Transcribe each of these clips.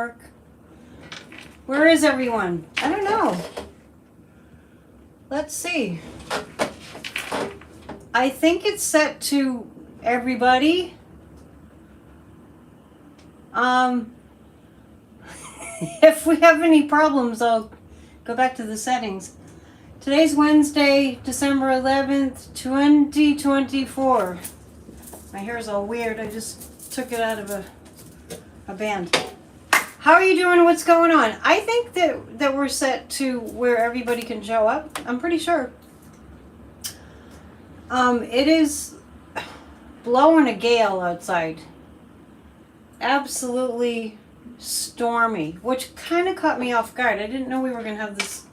work? Where is everyone? I don't know. Let's see. I think it's set to everybody. If we have any problems, I'll go back to the settings. Today's Wednesday, December 11th, 2024. My hair is all weird. I just took it out of a band. How are you doing? What's going on? I think that we're set to where everybody can show up. I'm pretty sure. It is blowing a gale outside. Absolutely stormy, which kind of caught me off guard. I didn't know we were going to have this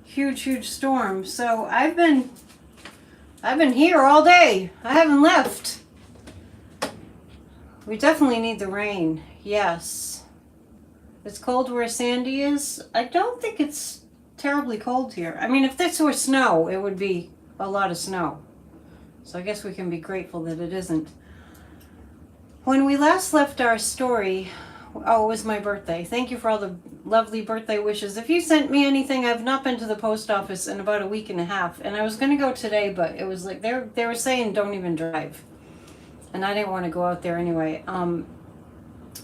huge storm. So I've been here all day. I haven't left. We definitely need the rain. Yes. It's cold where Sandy is. I don't think it's terribly cold here. I mean, if this were snow, it would be a lot of snow. So I guess we can be grateful that it isn't. When we last left our story, oh, it was my birthday. Thank you for all the lovely birthday wishes. If you sent me anything, I've not been to the post office in about a week and a half. And I was going to go today, but it was like they were saying don't even drive. And I didn't want to go out there anyway.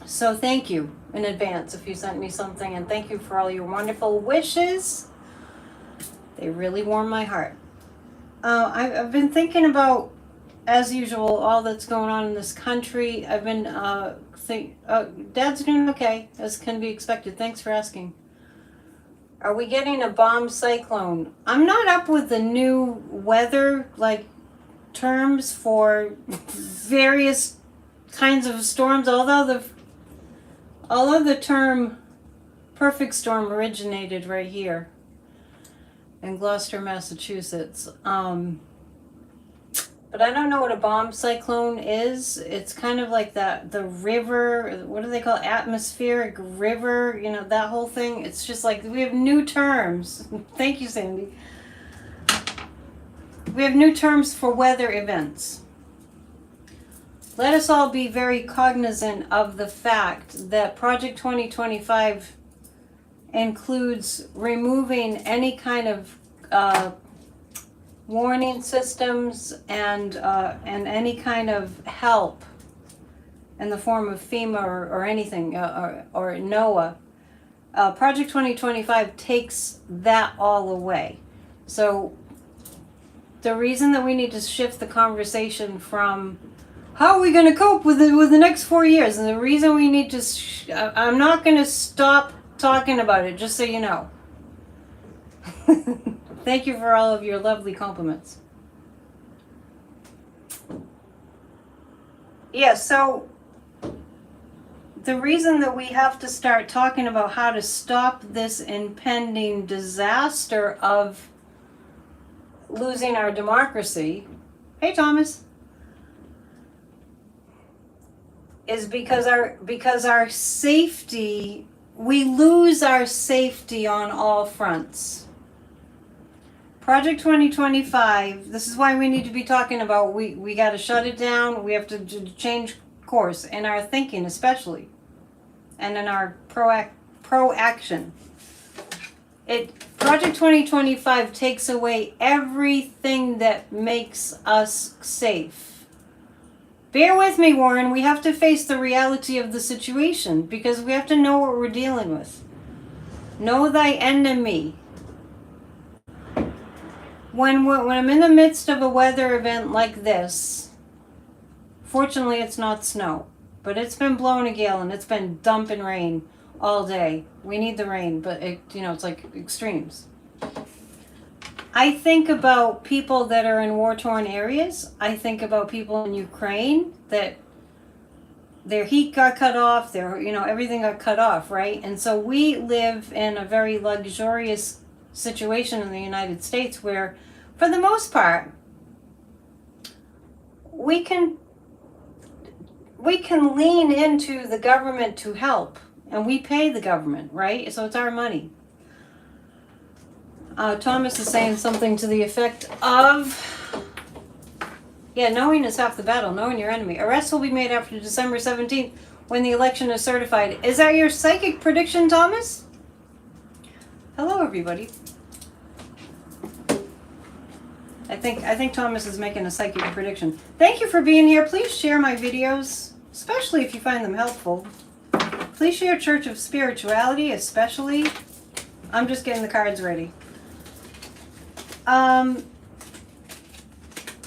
So thank you in advance if you sent me something. And thank you for all your wonderful wishes. They really warm my heart. I've been thinking about, as usual, all that's going on in this country. I've been Dad's doing okay, as can be expected. Thanks for asking. Are we getting a bomb cyclone? I'm not up with the new weather terms for various kinds of storms. Although the term perfect storm originated right here in Gloucester, Massachusetts. But I don't know what a bomb cyclone is. It's kind of like the river, what do they call it? Atmospheric river, that whole thing. It's just like we have new terms. Thank you, Sandy. We have new terms for weather events. Let us all be very cognizant of the fact that Project 2025 includes removing any kind of warning systems and any kind of help in the form of FEMA or anything or NOAA. Project 2025 takes that all away. So the reason that we need to shift the conversation from how are we going to cope with the next 4 years, and the reason we need to I'm not going to stop talking about it, just so you know. Thank you for all of your lovely compliments. Yeah, so the reason that we have to start talking about how to stop this impending disaster of losing our democracy, hey Thomas, is because our safety, we lose our safety on all fronts. Project 2025, this is why we need to be talking about we got to shut it down. We have to change course in our thinking especially, and in our proaction. Project 2025 takes away everything that makes us safe. Bear with me, Warren. We have to face the reality of the situation because we have to know what we're dealing with. Know thy enemy. When I'm in the midst of a weather event like this, fortunately it's not snow, but it's been blowing a gale and it's been dumping rain all day. We need the rain, but it's like extremes. I think about people that are in war-torn areas. I think about people in Ukraine that their heat got cut off, everything got cut off, right? And so we live in a very luxurious situation in the United States where, for the most part, we can lean into the government to help, and we pay the government, right? So it's our money. Thomas is saying something to the effect of, knowing is half the battle, knowing your enemy. Arrests will be made after December 17th. when the election is certified. Is that your psychic prediction, Thomas? Hello, everybody. I think Thomas is making a psychic prediction. Thank you for being here. Please share my videos, especially if you find them helpful. Please share Church of Spirituality, especially. I'm just getting the cards ready.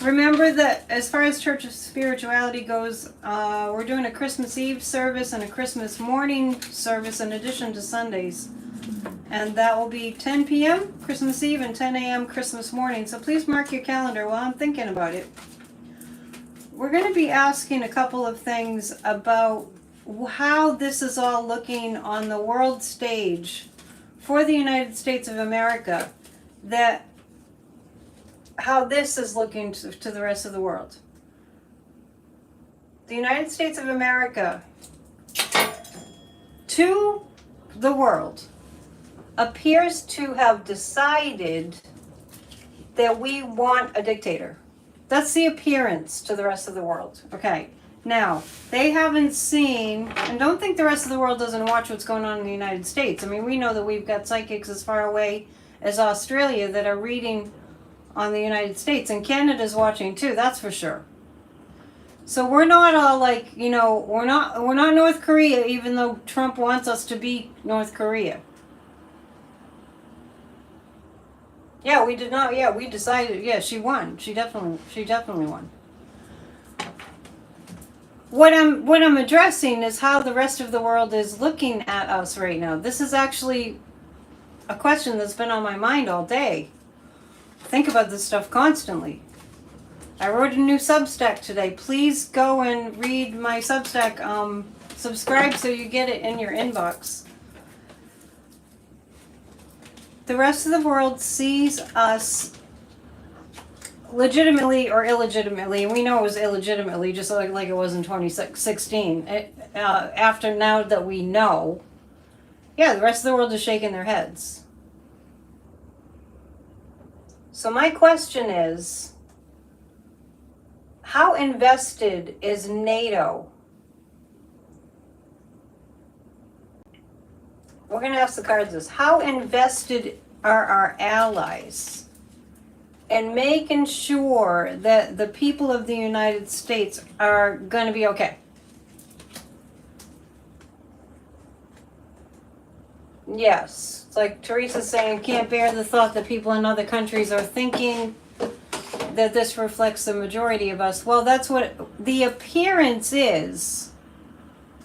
Remember that as far as Church of Spirituality goes, we're doing a Christmas Eve service and a Christmas morning service in addition to Sundays. And that will be 10 p.m. Christmas Eve and 10 a.m. Christmas morning. So please mark your calendar while I'm thinking about it. We're going to be asking a couple of things about how this is all looking on the world stage for the United States of America. That how this is looking to the rest of the world. The United States of America to the world appears to have decided that we want a dictator. That's the appearance to the rest of the world. Okay. Now, they haven't seen, and don't think the rest of the world doesn't watch what's going on in the United States. I mean, we know that we've got psychics as far away as Australia that are reading on the United States, and Canada's watching too, that's for sure. So we're not all like, you know, we're not North Korea, even though Trump wants us to be North Korea. Yeah, we did not. Yeah, we decided. Yeah, she won. She definitely won. What I'm addressing is how the rest of the world is looking at us right now. This is actually a question that's been on my mind all day. Think about this stuff constantly. I wrote a new Substack today. Please go and read my Substack. Subscribe so you get it in your inbox. The rest of the world sees us legitimately or illegitimately. We know it was illegitimately, just like it was in 2016. After now that we know, yeah, the rest of the world is shaking their heads. So my question is, how invested is NATO? We're going to ask the cards this. How invested are our allies in making sure that the people of the United States are going to be okay? Yes. It's like Teresa's saying, can't bear the thought that people in other countries are thinking that this reflects the majority of us. Well, that's what the appearance is.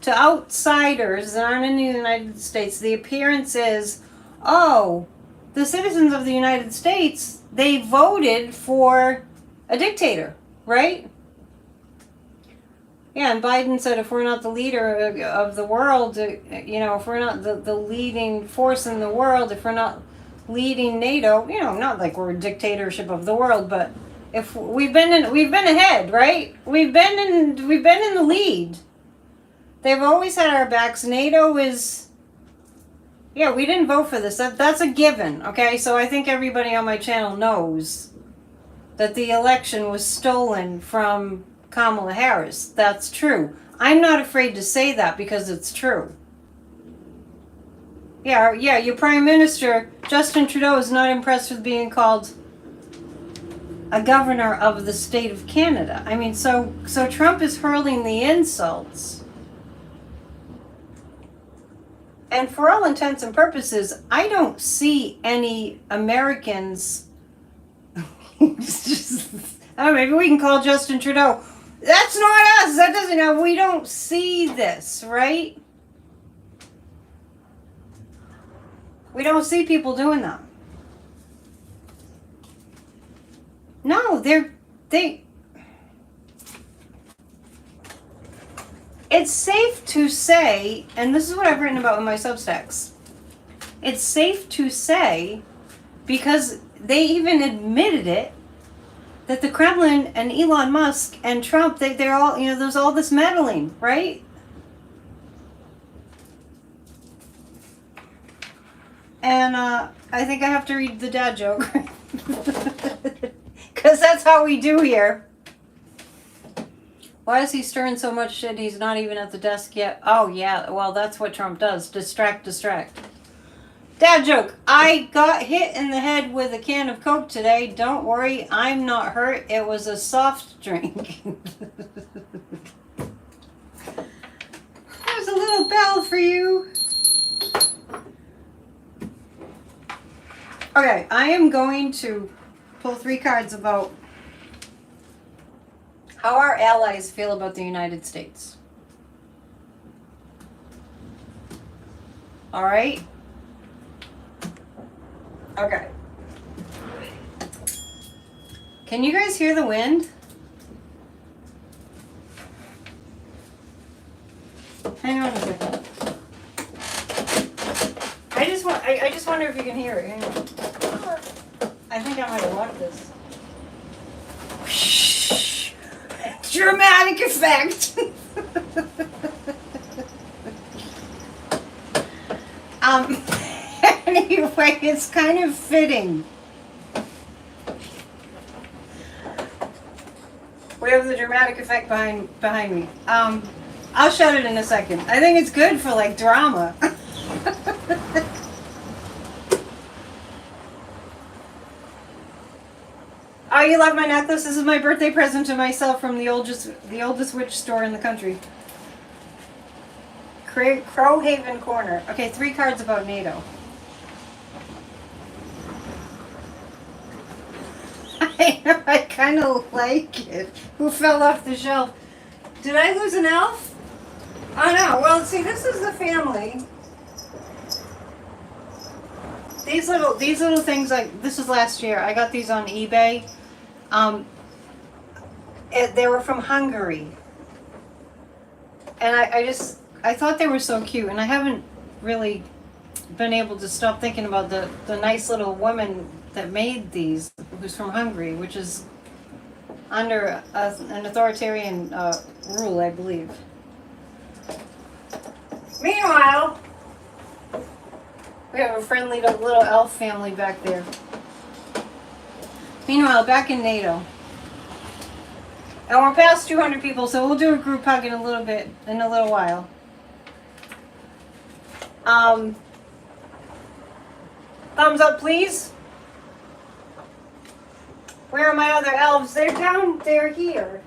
To outsiders that aren't in the United States, the appearance is, oh, the citizens of the United States, they voted for a dictator, right? Yeah, and Biden said if we're not the leader of the world, you know, if we're not the leading force in the world, if we're not leading NATO, you know, not like we're a dictatorship of the world, but if we've been ahead, right? We've been in the lead. They've always had our backs. NATO is, yeah, we didn't vote for this. That's a given, okay? So I think everybody on my channel knows that the election was stolen from Kamala Harris. That's true. I'm not afraid to say that because it's true. Yeah, your Prime Minister, Justin Trudeau, is not impressed with being called a governor of the state of Canada. I mean, so Trump is hurling the insults. And for all intents and purposes, I don't see any Americans. I don't know, maybe we can call Justin Trudeau. That's not us. That doesn't know. We don't see this, right? We don't see people doing that. No, they. It's safe to say, and this is what I've written about in my Substacks. It's safe to say, because they even admitted it, that the Kremlin and Elon Musk and Trump, they're all, you know, there's all this meddling, right? And I think I have to read the dad joke. Because that's how we do here. Why is he stirring so much shit? He's not even at the desk yet. Oh, yeah. Well, that's what Trump does. Distract, distract. Dad joke. I got hit in the head with a can of Coke today. Don't worry. I'm not hurt. It was a soft drink. There's a little bell for you. Okay. I am going to pull 3 cards about how our allies feel about the United States. All right? Okay. Can you guys hear the wind? Hang on a second. I just wonder if you can hear it. Hang on. I think I might have locked this. Dramatic effect. Anyway, it's kind of fitting. We have the dramatic effect behind me. I'll shut it in a second. I think it's good for like drama. Oh, you love my necklace? This is my birthday present to myself from the oldest witch store in the country. Crowhaven Corner. Okay, 3 cards about NATO. I kind of like it. Who fell off the shelf? Did I lose an elf? Oh no. Well, see, this is the family. These little things, like, this is last year. I got these on eBay. They were from Hungary. And I thought they were so cute, and I haven't really been able to stop thinking about the nice little woman that made these, who's from Hungary, which is under an authoritarian rule, I believe. Meanwhile, we have a friendly little elf family back there. Meanwhile, back in NATO. And we're past 200 people, so we'll do a group hug in a little while. Thumbs up, please. Where are my other elves? They're down there here.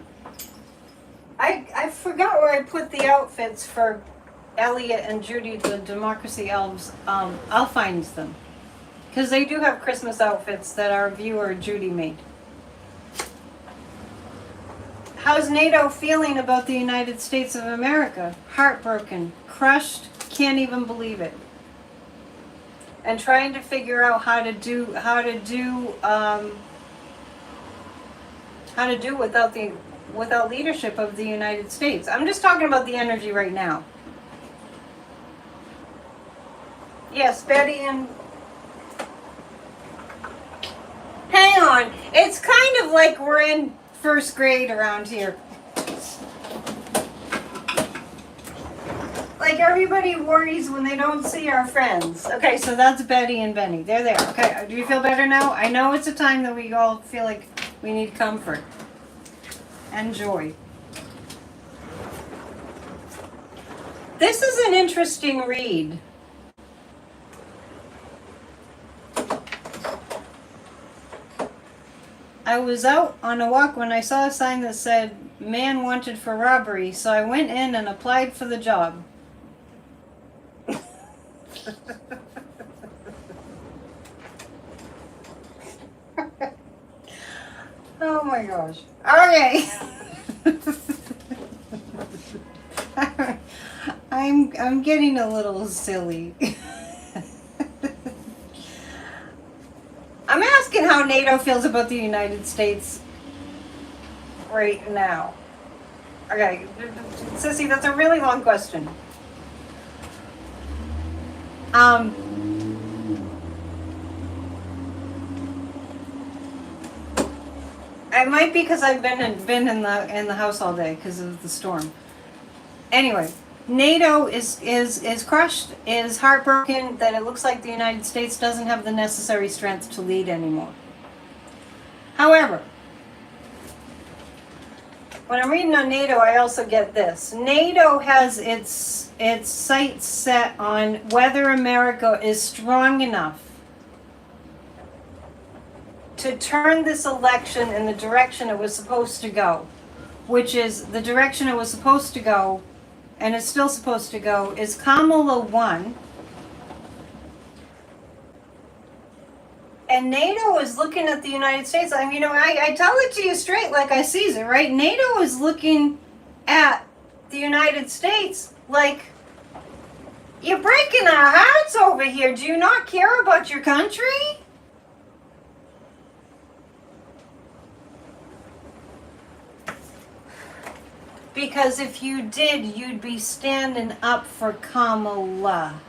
I forgot where I put the outfits for Elliot and Judy, the Democracy Elves. I'll find them. Because they do have Christmas outfits that our viewer Judy made. How's NATO feeling about the United States of America? Heartbroken, crushed, can't even believe it. And trying to figure out how to do without leadership of the United States. I'm just talking about the energy right now. Yes, Betty and... Hang on. It's kind of like we're in first grade around here. Like everybody worries when they don't see our friends. Okay, so that's Betty and Benny. They're there. Okay, do you feel better now? I know it's a time that we all feel like we need comfort and joy. This is an interesting read. I was out on a walk when I saw a sign that said, "Man wanted for robbery," so I went in and applied for the job. Oh my gosh. Okay. I'm getting a little silly. I'm asking how NATO feels about the United States right now. Okay, Sissy, that's a really long question. It might be because I've been in the house all day because of the storm. Anyway, NATO is crushed, is heartbroken that it looks like the United States doesn't have the necessary strength to lead anymore. However, when I'm reading on NATO, I also get this. NATO has its sights set on whether America is strong enough to turn this election in the direction it was supposed to go, which is the direction it was supposed to go, and it's still supposed to go, is Kamala won. And NATO is looking at the United States. I mean, I tell it to you straight like I sees it, right? NATO is looking at the United States like, you're breaking our hearts over here. Do you not care about your country? Because if you did, you'd be standing up for Kamala.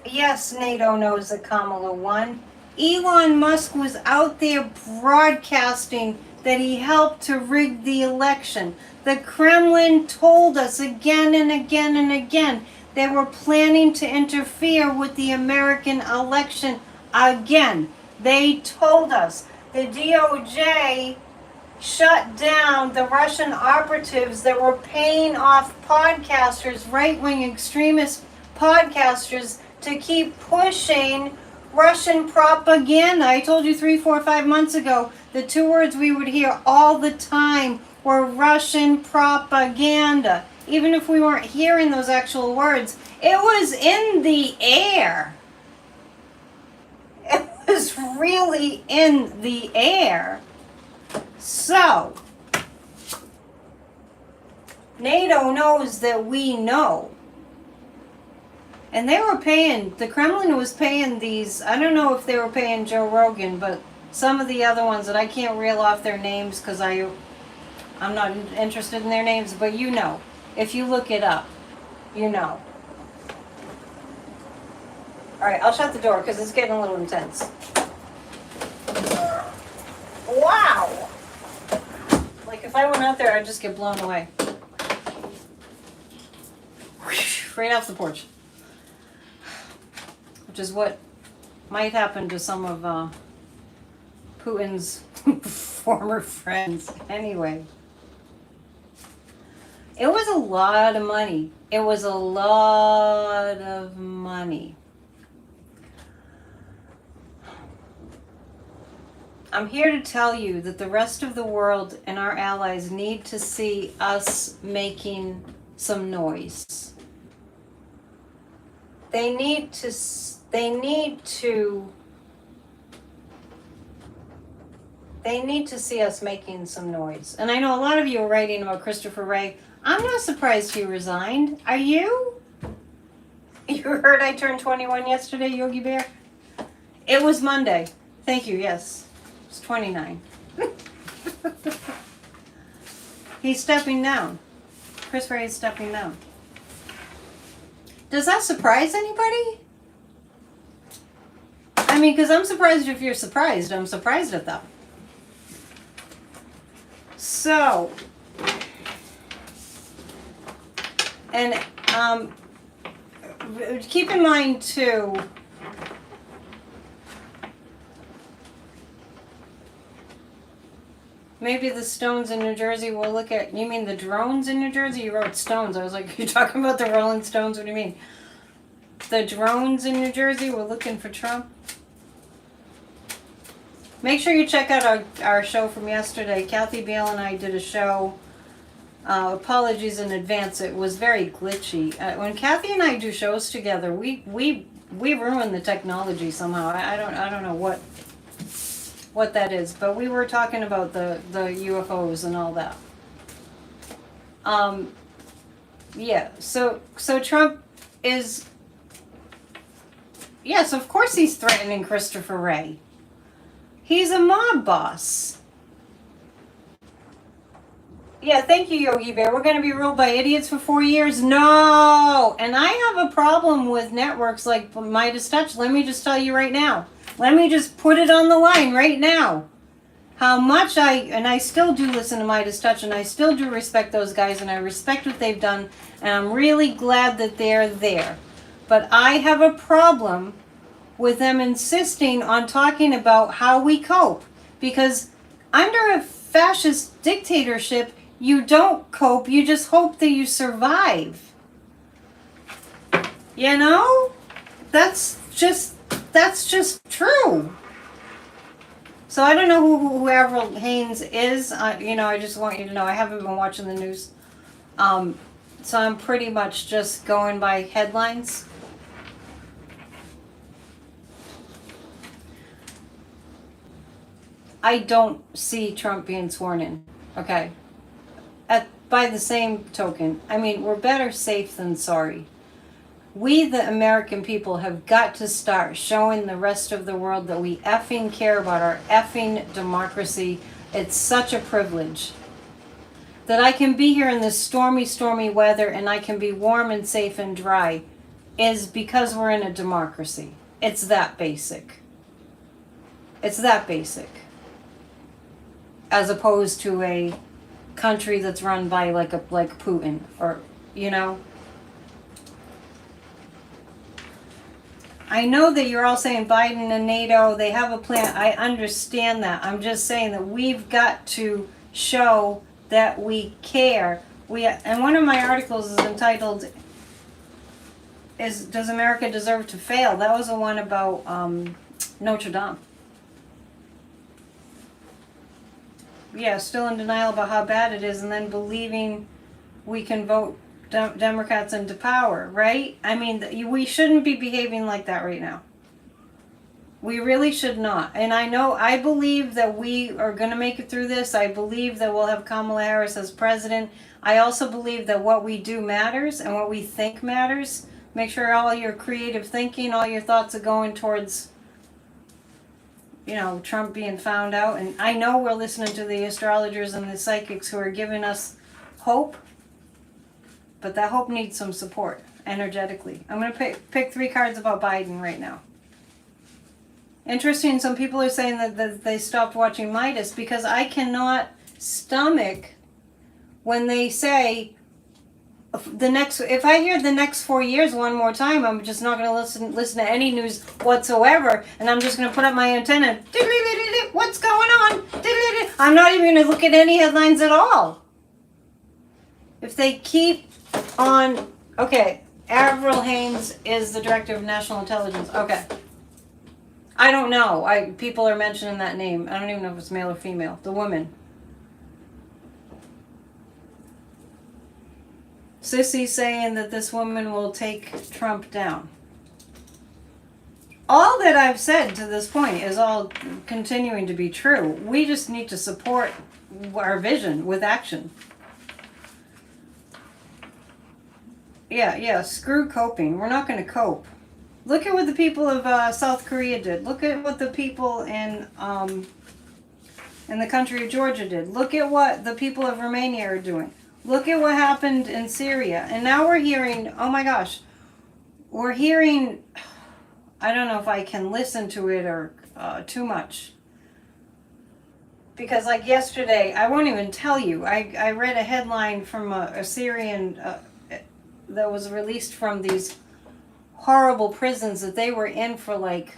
Yes, NATO knows that Kamala won. Elon Musk was out there broadcasting that he helped to rig the election. The Kremlin told us again and again and again they were planning to interfere with the American election again. They told us. The DOJ shut down the Russian operatives that were paying off podcasters, right-wing extremist podcasters, to keep pushing Russian propaganda. I told you 3, 4, 5 months ago, the 2 words we would hear all the time were Russian propaganda. Even if we weren't hearing those actual words, it was in the air. It was really in the air. So, NATO knows that we know. And they were paying, the Kremlin was paying these, I don't know if they were paying Joe Rogan, but some of the other ones that I can't reel off their names because I'm not interested in their names, but you know. If you look it up, you know. Alright, I'll shut the door because it's getting a little intense. Wow! Like if I went out there, I'd just get blown away. Right off the porch. Which is what might happen to some of Putin's former friends. Anyway. It was a lot of money. It was a lot of money. I'm here to tell you that the rest of the world and our allies need to see us making some noise. They need to see us making some noise. And I know a lot of you are writing about Christopher Wray. I'm not surprised he resigned. Are you? You heard I turned 21 yesterday, Yogi Bear? It was Monday. Thank you, yes. It's 29. He's stepping down. Chris Wray is stepping down. Does that surprise anybody? I mean, because I'm surprised if you're surprised. I'm surprised at that. So, and keep in mind too, maybe the stones in New Jersey will look at, you mean the drones in New Jersey? You wrote stones. I was like, you're talking about the Rolling Stones? What do you mean? The drones in New Jersey were looking for Trump? Make sure you check out our show from yesterday. Kathy Bale and I did a show. Apologies in advance. It was very glitchy. When Kathy and I do shows together, we ruin the technology somehow. I don't know what that is, but we were talking about the UFOs and all that. Yeah. So Trump is. Yes, of course he's threatening Christopher Wray. He's a mob boss. Yeah, thank you, Yogi Bear. We're going to be ruled by idiots for 4 years? No! And I have a problem with networks like Midas Touch. Let me just tell you right now. Let me just put it on the line right now. How much I still do listen to Midas Touch, and I still do respect those guys, and I respect what they've done, and I'm really glad that they're there. But I have a problem with them insisting on talking about how we cope. Because Under a fascist dictatorship, you don't cope, you just hope that you survive. You know? That's just true. So I don't know who Avril Haines is. I just want you to know I haven't been watching the news. So I'm pretty much just going by headlines. I don't see Trump being sworn in. Okay. By the same token, I mean, we're better safe than sorry. We, the American people, have got to start showing the rest of the world that we effing care about our effing democracy. It's such a privilege that I can be here in this stormy, stormy weather and I can be warm and safe and dry is because we're in a democracy. It's that basic. It's that basic. As opposed to a country that's run by like Putin or, I know that you're all saying Biden and NATO, they have a plan. I understand that. I'm just saying that we've got to show that we care. And one of my articles is entitled, Does America Deserve to Fail? That was the one about Notre Dame. Yeah, still in denial about how bad it is and then believing we can vote Democrats into power, right? I mean, we shouldn't be behaving like that right now. We really should not. And I believe that we are going to make it through this. I believe that we'll have Kamala Harris as president. I also believe that what we do matters and what we think matters. Make sure all your creative thinking, all your thoughts are going towards, Trump being found out. And I know we're listening to the astrologers and the psychics who are giving us hope. But that hope needs some support energetically. I'm going to pick 3 cards about Biden right now. Interesting, some people are saying that they stopped watching Midas because I cannot stomach when they say if I hear the next 4 years one more time, I'm just not going to listen to any news whatsoever, and I'm just going to put up my antenna. What's going on? I'm not even going to look at any headlines at all. If they keep on, okay, Avril Haines is the director of national intelligence. Okay. I don't know. People are mentioning that name. I don't even know if it's male or female. The woman. Sissy's saying that this woman will take Trump down. All that I've said to this point is all continuing to be true. We just need to support our vision with action. Yeah, screw coping. We're not going to cope. Look at what the people of South Korea did. Look at what the people in the country of Georgia did. Look at what the people of Romania are doing. Look at what happened in Syria. And now we're hearing, oh my gosh, we're hearing, I don't know if I can listen to it or too much. Because like yesterday, I won't even tell you, I read a headline from a Syrian that was released from these horrible prisons that they were in for like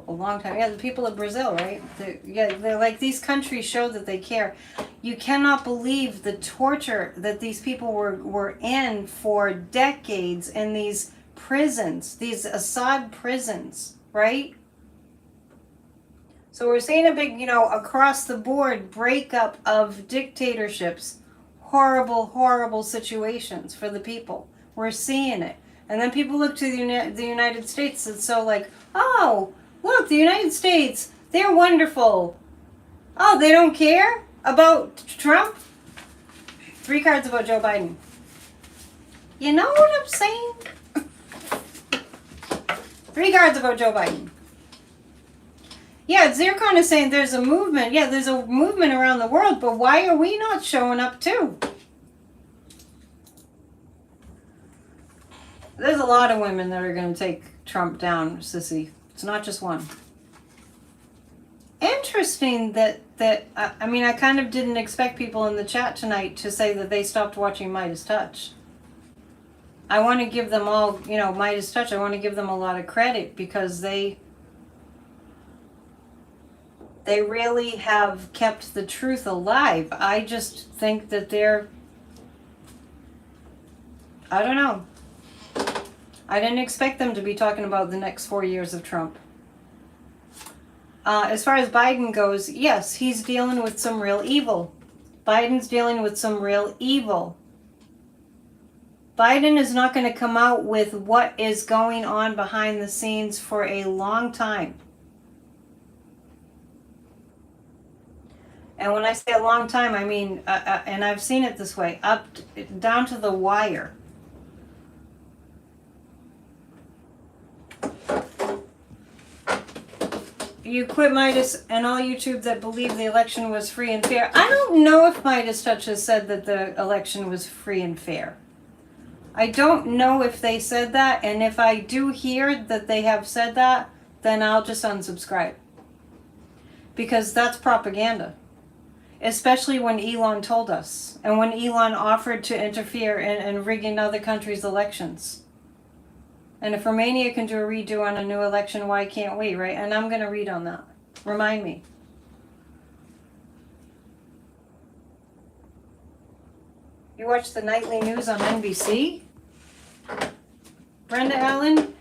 a long time. Yeah, the people of Brazil, right? They're like, these countries show that they care. You cannot believe the torture that these people were in for decades in these prisons, these Assad prisons, right? So we're seeing a big, across the board breakup of dictatorships. Horrible, horrible situations for the people. We're seeing it. And then people look to the United States. It's so like, oh, look, the United States, they're wonderful. Oh, they don't care about Trump? 3 cards about Joe Biden. You know what I'm saying? 3 cards about Joe Biden. Yeah, Zircon is saying there's a movement. Yeah, there's a movement around the world, but why are we not showing up too? There's a lot of women that are going to take Trump down, Sissy. It's not just one. Interesting that I kind of didn't expect people in the chat tonight to say that they stopped watching Midas Touch. I want to give them all, Midas Touch, I want to give them a lot of credit because they They really have kept the truth alive. I just think that they're, I don't know. I didn't expect them to be talking about the next 4 years of Trump. As far as Biden goes, yes, he's dealing with some real evil. Biden's dealing with some real evil. Biden is not going to come out with what is going on behind the scenes for a long time. And when I say a long time, I mean, and I've seen it this way, down to the wire. You quit Midas and all YouTube that believe the election was free and fair. I don't know if Midas Touch has said that the election was free and fair. I don't know if they said that, and if I do hear that they have said that, then I'll just unsubscribe. Because that's propaganda. Especially when Elon told us, and when Elon offered to interfere in rigging other countries' elections. And if Romania can do a redo on a new election, why can't we, right? And I'm going to read on that. Remind me. You watch the nightly news on NBC? Brenda Allen?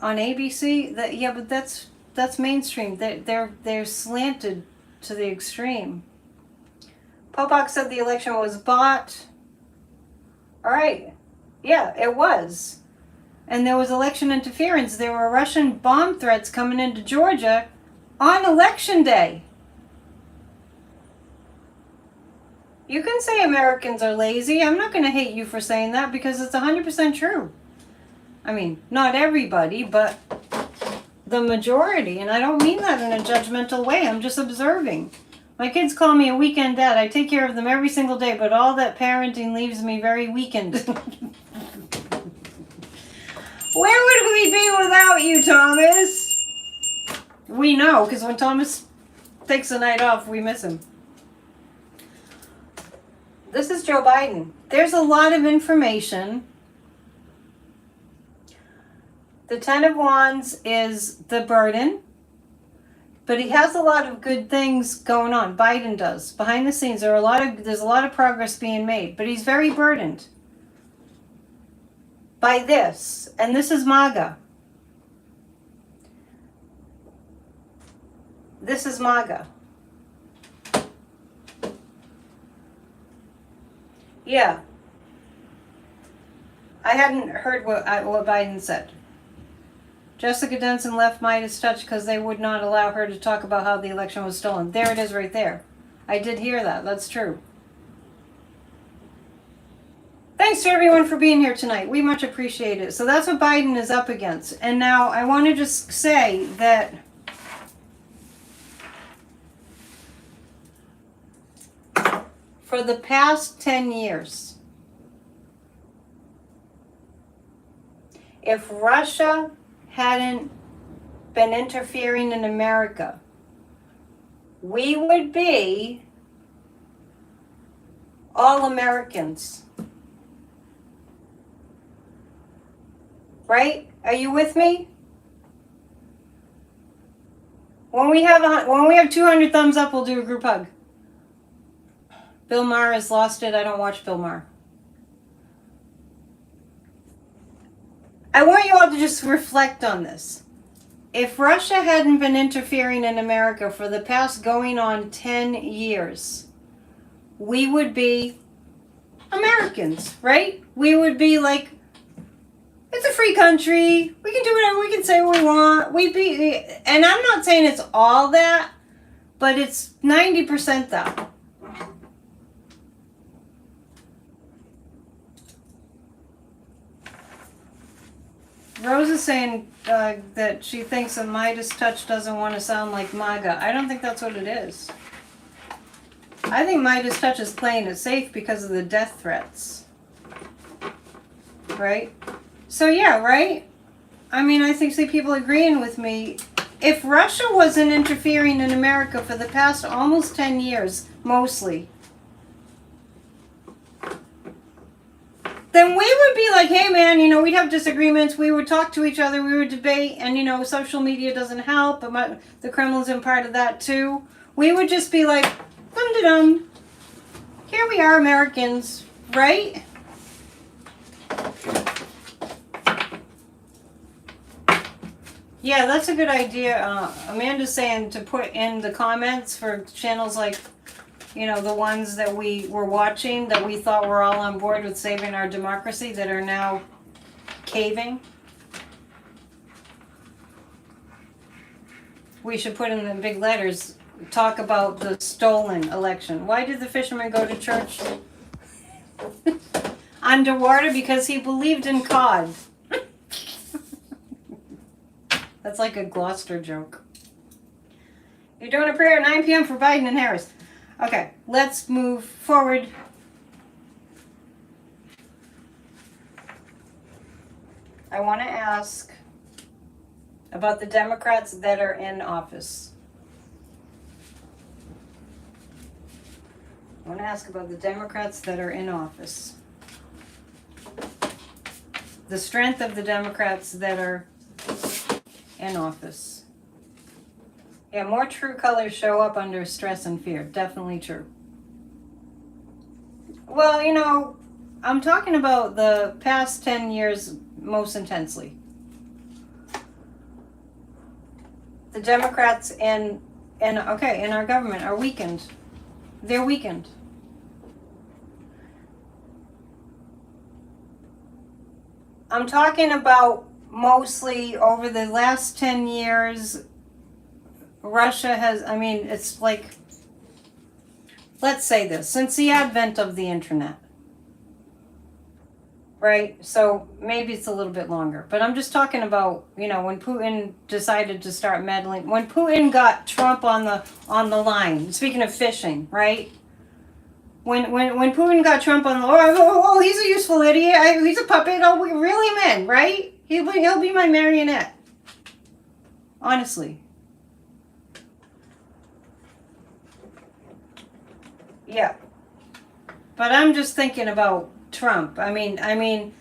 On ABC? Yeah, but that's mainstream. They're slanted to the extreme. Popok said the election was bought. All right. Yeah, it was. And there was election interference. There were Russian bomb threats coming into Georgia on election day. You can say Americans are lazy. I'm not going to hate you for saying that because it's 100% true. I mean, not everybody, but the majority. And I don't mean that in a judgmental way. I'm just observing. My kids call me a weekend dad. I take care of them every single day, but all that parenting leaves me very weakened. Where would we be without you, Thomas? We know, because when Thomas takes a night off, we miss him. This is Joe Biden. There's a lot of information. The Ten of Wands is the burden. But he has a lot of good things going on. Biden does. Behind the scenes, there's a lot of progress being made. But he's very burdened by this. And this is MAGA. This is MAGA. Yeah. I hadn't heard what Biden said. Jessica Denson left Midas Touch because they would not allow her to talk about how the election was stolen. There it is right there. I did hear that. That's true. Thanks to everyone for being here tonight. We much appreciate it. So that's what Biden is up against. And now I want to just say that for the past 10 years, if Russia hadn't been interfering in America, we would be all Americans. Right? Are you with me? When we have 200 thumbs up, we'll do a group hug. Bill Maher has lost it. I don't watch Bill Maher. I want you all to just reflect on this. If Russia hadn't been interfering in America for the past going on 10 years, we would be Americans, right? We would be like, it's a free country. We can do whatever. We can say what we want. And I'm not saying it's all that, but it's 90% that. Rose is saying that she thinks a Midas Touch doesn't want to sound like MAGA. I don't think that's what it is. I think Midas Touch is playing it safe because of the death threats. Right? So yeah, right? I mean, I think see people agreeing with me. If Russia wasn't interfering in America for the past almost 10 years, mostly, then we would be like, hey man, we'd have disagreements, we would talk to each other, we would debate, and social media doesn't help, but the Kremlin's in part of that too. We would just be like, dum-de-dum, here we are, Americans, right? Yeah, that's a good idea. Amanda's saying to put in the comments for channels like, the ones that we were watching, that we thought were all on board with saving our democracy, that are now caving. We should put in the big letters, talk about the stolen election. Why did the fisherman go to church underwater? Because he believed in cod. That's like a Gloucester joke. You're doing a prayer at 9 p.m. for Biden and Harris. Okay, let's move forward. I want to ask about the Democrats that are in office. I want to ask about the Democrats that are in office. The strength of the Democrats that are in office. Yeah, more true colors show up under stress and fear. Definitely true. Well, I'm talking about the past 10 years most intensely. The Democrats in our government are weakened. They're weakened. I'm talking about mostly over the last 10 years, Russia has, it's like, let's say this, since the advent of the internet, right? So maybe it's a little bit longer, but I'm just talking about, when Putin decided to start meddling, when Putin got Trump on the line, speaking of fishing, right? When Putin got Trump on the, he's a useful idiot, he's a puppet, we reel him in, right? He'll be my marionette. Honestly. Yeah. But I'm just thinking about Trump. Putin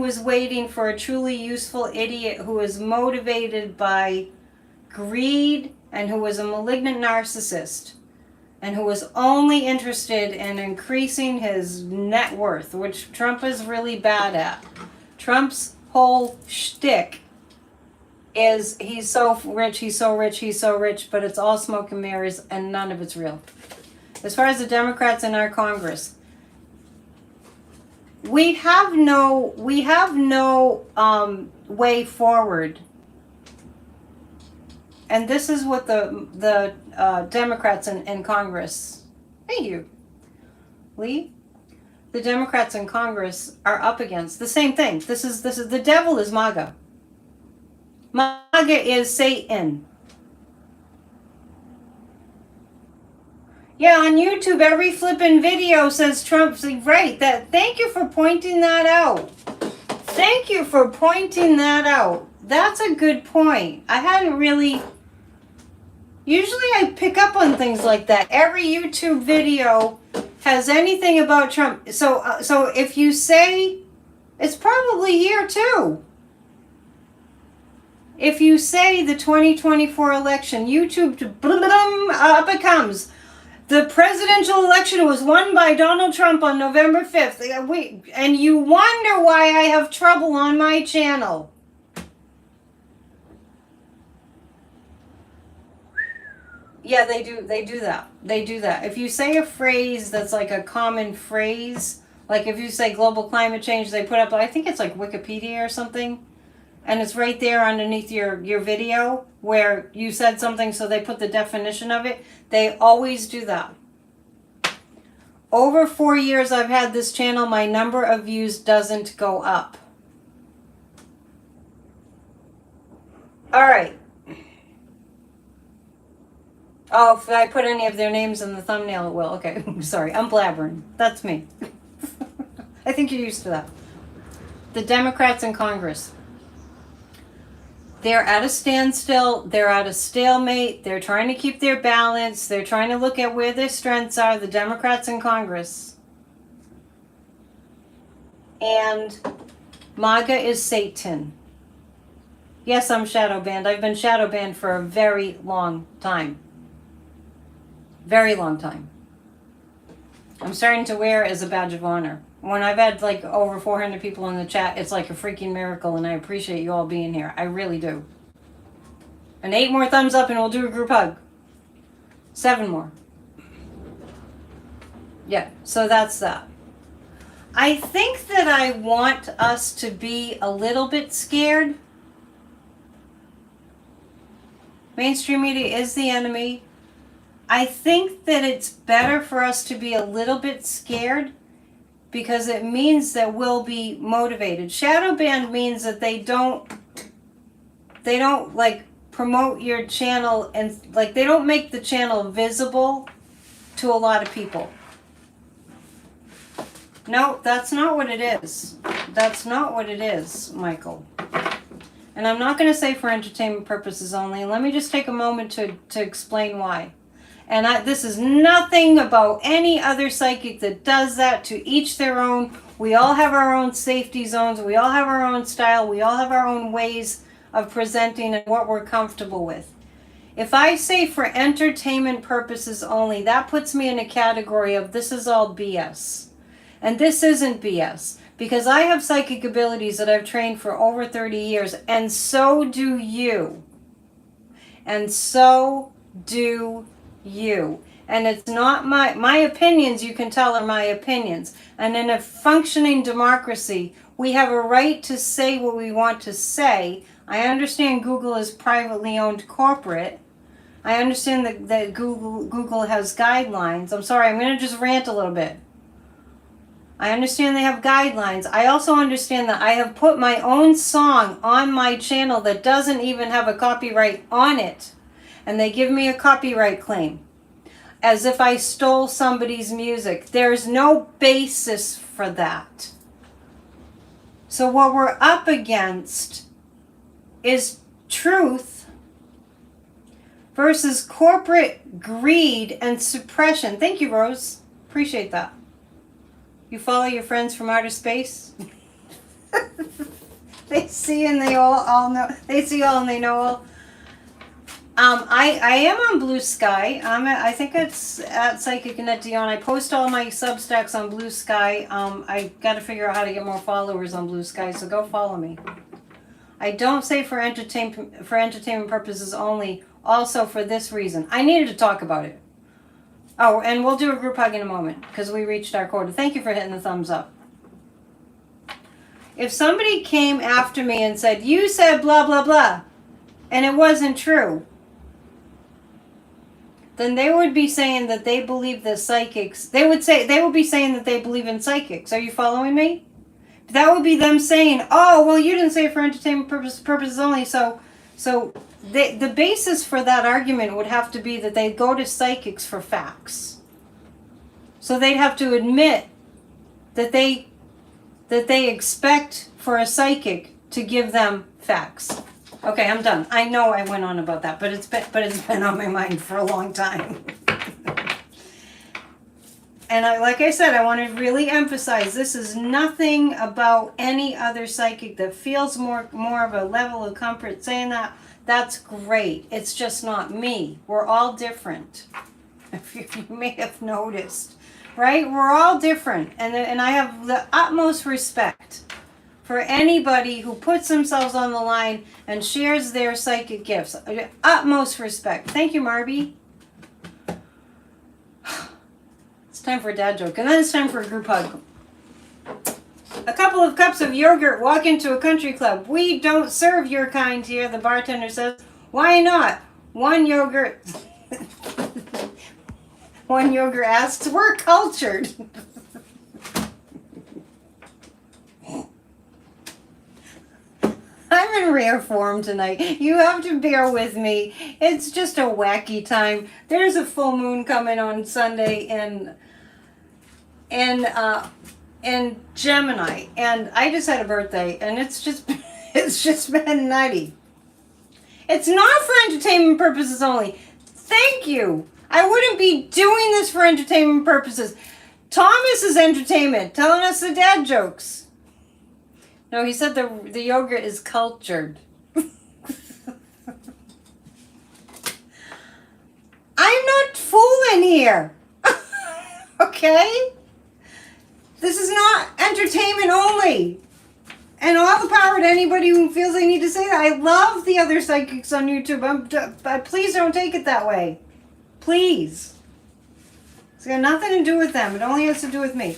was waiting for a truly useful idiot who was motivated by greed and who was a malignant narcissist and who was only interested in increasing his net worth, which Trump is really bad at. Trump's whole shtick is he's so rich, but it's all smoke and mirrors and none of it's real. As far as the Democrats in our Congress, we have no way forward. And this is what the Democrats in Congress, thank you, Lee. The Democrats in Congress are up against the same thing. This is the devil is MAGA. MAGA is Satan. Yeah, on YouTube, every flippin' video says Trump's right. Thank you for pointing that out. Thank you for pointing that out. That's a good point. I hadn't really. Usually I pick up on things like that. Every YouTube video has anything about Trump. So if you say, it's probably here too. If you say the 2024 election, YouTube, up it comes. The presidential election was won by Donald Trump on November 5th. And you wonder why I have trouble on my channel. Yeah, they do that. They do that. If you say a phrase that's like a common phrase, like if you say global climate change, they put up, I think it's like Wikipedia or something, and it's right there underneath your video where you said something, so they put the definition of it. They always do that. Over 4 years I've had this channel, my number of views doesn't go up. All right. Oh, if I put any of their names in the thumbnail, it will. Okay, sorry, I'm blabbering. That's me. I think you're used to that. The Democrats in Congress. They're at a standstill. They're at a stalemate. They're trying to keep their balance. They're trying to look at where their strengths are. The Democrats in Congress. And MAGA is Satan. Yes, I'm shadow banned. I've been shadow banned for a very long time. Very long time. I'm starting to wear it as a badge of honor. When I've had like over 400 people in the chat, it's like a freaking miracle, and I appreciate you all being here. I really do. And 8 more thumbs up and we'll do a group hug. 7 more. Yeah, so that's that. I think that I want us to be a little bit scared. Mainstream media is the enemy. I think that it's better for us to be a little bit scared because it means that we'll be motivated. Shadow ban means that they don't like promote your channel, and like they don't make the channel visible to a lot of people. No, that's not what it is. That's not what it is, Michael. And I'm not going to say for entertainment purposes only. Let me just take a moment to explain why. And this is nothing about any other psychic that does that. To each their own. We all have our own safety zones. We all have our own style. We all have our own ways of presenting and what we're comfortable with. If I say for entertainment purposes only, that puts me in a category of this is all BS. And this isn't BS. Because I have psychic abilities that I've trained for over 30 years, and so do you. And so do you. And it's not my opinions, you can tell, are my opinions. And in a functioning democracy, we have a right to say what we want to say. I understand Google is privately owned corporate. I understand that Google has guidelines. I'm sorry, I'm going to just rant a little bit. I understand they have guidelines. I also understand that I have put my own song on my channel that doesn't even have a copyright on it. And they give me a copyright claim. As if I stole somebody's music. There's no basis for that. So what we're up against is truth versus corporate greed and suppression. Thank you, Rose. Appreciate that. You follow your friends from outer space? They see and they all know. They see all and they know all. I am on Blue Sky. I think it's at Psychic Annette Dion. I post all my Substacks on Blue Sky. I got to figure out how to get more followers on Blue Sky, so go follow me. I don't say for entertainment purposes only. Also for this reason. I needed to talk about it. Oh, and we'll do a group hug in a moment because we reached our quota. Thank you for hitting the thumbs up. If somebody came after me and said, you said blah, blah, blah, and it wasn't true, then they would be saying that they believe the psychics. They would be saying that they believe in psychics. Are you following me? That would be them saying, oh, well, you didn't say it for entertainment purposes only, so the basis for that argument would have to be that they go to psychics for facts. So they'd have to admit that they expect for a psychic to give them facts. Okay, I'm done. I know I went on about that, but it's been on my mind for a long time. And like I said, I want to really emphasize this is nothing about any other psychic that feels more of a level of comfort saying that. That's great. It's just not me. We're all different. If you may have noticed, right? We're all different. And I have the utmost respect for anybody who puts themselves on the line and shares their psychic gifts. Utmost respect. Thank you, Marby. It's time for a dad joke. And then it's time for a group hug. A couple of cups of yogurt walk into a country club. We don't serve your kind here, the bartender says. Why not? One yogurt asks, we're cultured. I'm in rare form tonight. You have to bear with me. It's just a wacky time. There's a full moon coming on Sunday in Gemini, and I just had a birthday, and it's just been nutty. It's not for entertainment purposes only. Thank you. I wouldn't be doing this for entertainment purposes. Thomas is entertainment, telling us the dad jokes. No, he said the yogurt is cultured. I'm not fooling here. Okay? This is not entertainment only. And all the power to anybody who feels they need to say that. I love the other psychics on YouTube, but please don't take it that way. Please. It's got nothing to do with them. It only has to do with me.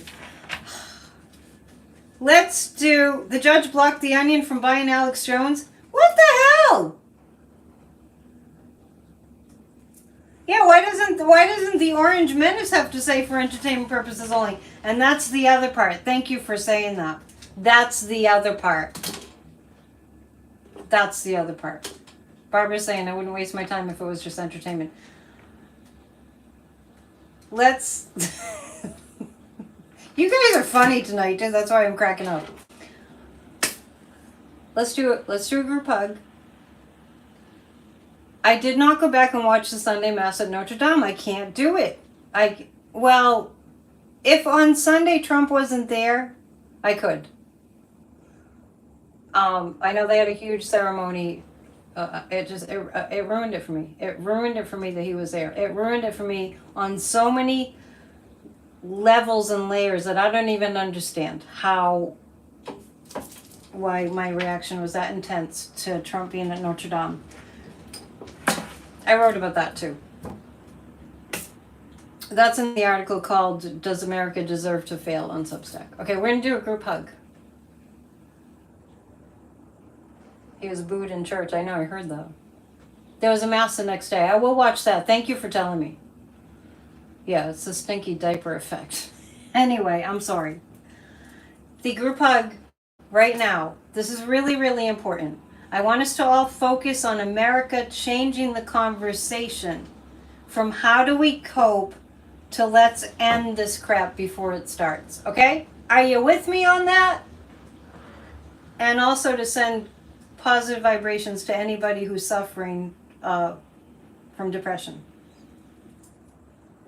Let's do... The judge blocked the Onion from buying Alex Jones. What the hell? Yeah, why doesn't the Orange Menace have to say for entertainment purposes only? And that's the other part. Thank you for saying that. That's the other part. That's the other part. Barbara's saying I wouldn't waste my time if it was just entertainment. Let's... You guys are funny tonight, too. That's why I'm cracking up. Let's do it. Let's do a group hug. I did not go back and watch the Sunday Mass at Notre Dame. I can't do it. Well, if on Sunday Trump wasn't there, I could. I know they had a huge ceremony. It ruined it for me. It ruined it for me that he was there. It ruined it for me on so many levels and layers that I don't even understand why my reaction was that intense to Trump being at Notre Dame. I wrote about that too. That's in the article called Does America Deserve to Fail on Substack. Okay, we're going to do a group hug. He was booed in church. I know, I heard that. There was a mass the next day. I will watch that. Thank you for telling me. Yeah, it's the stinky diaper effect. Anyway, I'm sorry. The group hug right now. This is really, really important. I want us to all focus on America changing the conversation from how do we cope to let's end this crap before it starts. Okay? Are you with me on that? And also to send positive vibrations to anybody who's suffering from depression.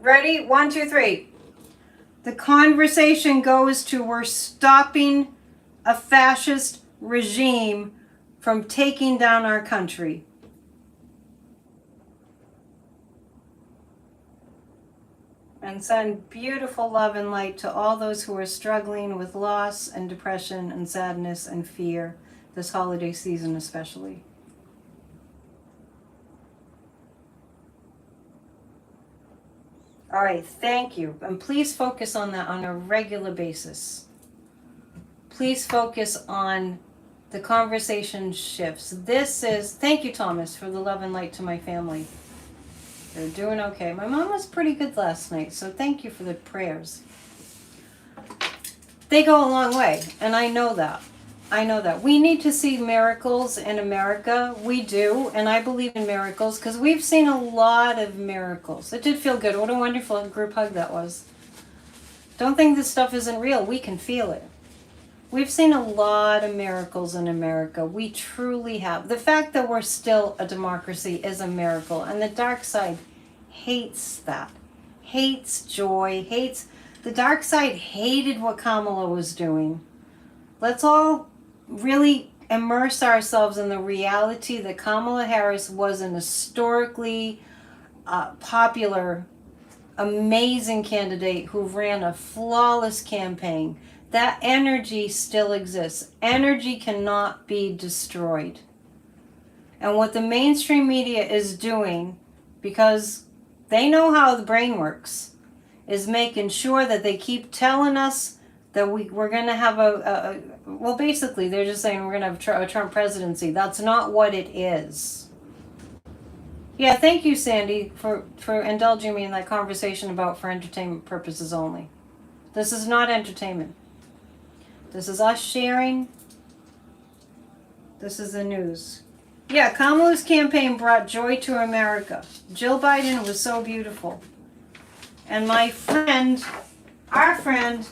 Ready? 1, 2, 3. The conversation goes to we're stopping a fascist regime from taking down our country. And send beautiful love and light to all those who are struggling with loss and depression and sadness and fear this holiday season especially. All right, thank you. And please focus on that on a regular basis. Please focus on the conversation shifts. This is, thank you, Thomas, for the love and light to my family. They're doing okay. My mom was pretty good last night, so thank you for the prayers. They go a long way, and I know that. I know that. We need to see miracles in America. We do, and I believe in miracles because we've seen a lot of miracles. It did feel good. What a wonderful group hug that was. Don't think this stuff isn't real. We can feel it. We've seen a lot of miracles in America. We truly have. The fact that we're still a democracy is a miracle, and the dark side hates that. Hates joy, hates... The dark side hated what Kamala was doing. Let's all really immerse ourselves in the reality that Kamala Harris was an historically popular, amazing candidate who ran a flawless campaign. That energy still exists. Energy cannot be destroyed. And what the mainstream media is doing, because they know how the brain works, is making sure that they keep telling us that we're going to have well, basically, they're just saying we're going to have a Trump presidency. That's not what it is. Yeah, thank you, Sandy, for indulging me in that conversation about for entertainment purposes only. This is not entertainment. This is us sharing. This is the news. Yeah, Kamala's campaign brought joy to America. Jill Biden was so beautiful. And my friend, our friend,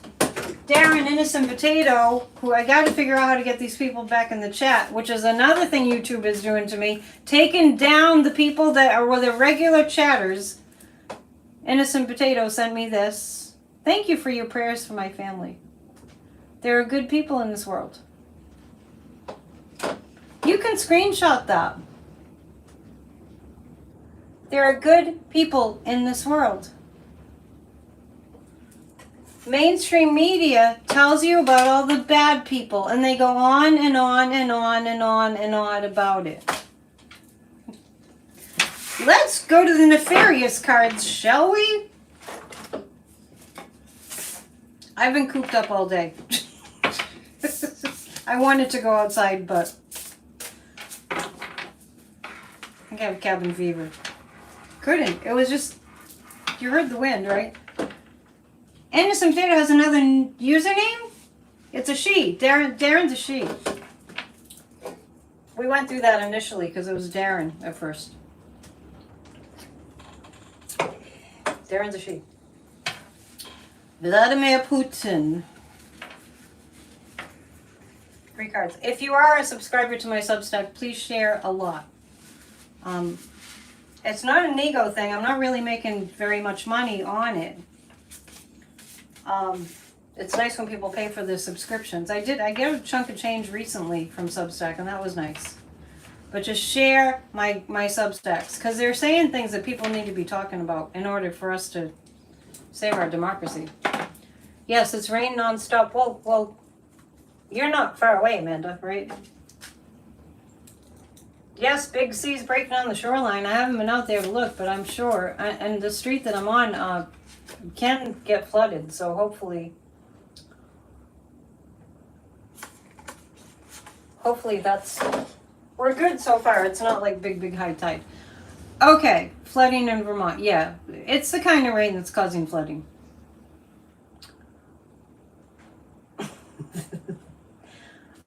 Darren Innocent Potato, who I got to figure out how to get these people back in the chat, which is another thing YouTube is doing to me, taking down the people that were the regular chatters. Innocent Potato sent me this. Thank you for your prayers for my family. There are good people in this world. You can screenshot that. There are good people in this world. Mainstream media tells you about all the bad people, and they go on and on and on and on and on about it. Let's go to the nefarious cards, shall we? I've been cooped up all day. I wanted to go outside, but I think I have cabin fever. Couldn't. It was just, you heard the wind, right? Innocent Potato has another username. It's a she. Darren's a she. We went through that initially because it was Darren at first. Darren's a she. Vladimir Putin. 3 cards. If you are a subscriber to my Substack, please share a lot. It's not an ego thing. I'm not really making very much money on it. It's nice when people pay for the subscriptions. I get a chunk of change recently from Substack, and that was nice. But just share my Substacks, because they're saying things that people need to be talking about in order for us to save our democracy. Yes, it's rain nonstop. Well, you're not far away, Amanda, right? Yes, big seas breaking on the shoreline. I haven't been out there to look, but I'm sure. And the street that I'm on can get flooded, so hopefully that's... We're good so far. It's not like big high tide. Okay, flooding in Vermont. Yeah, it's the kind of rain that's causing flooding.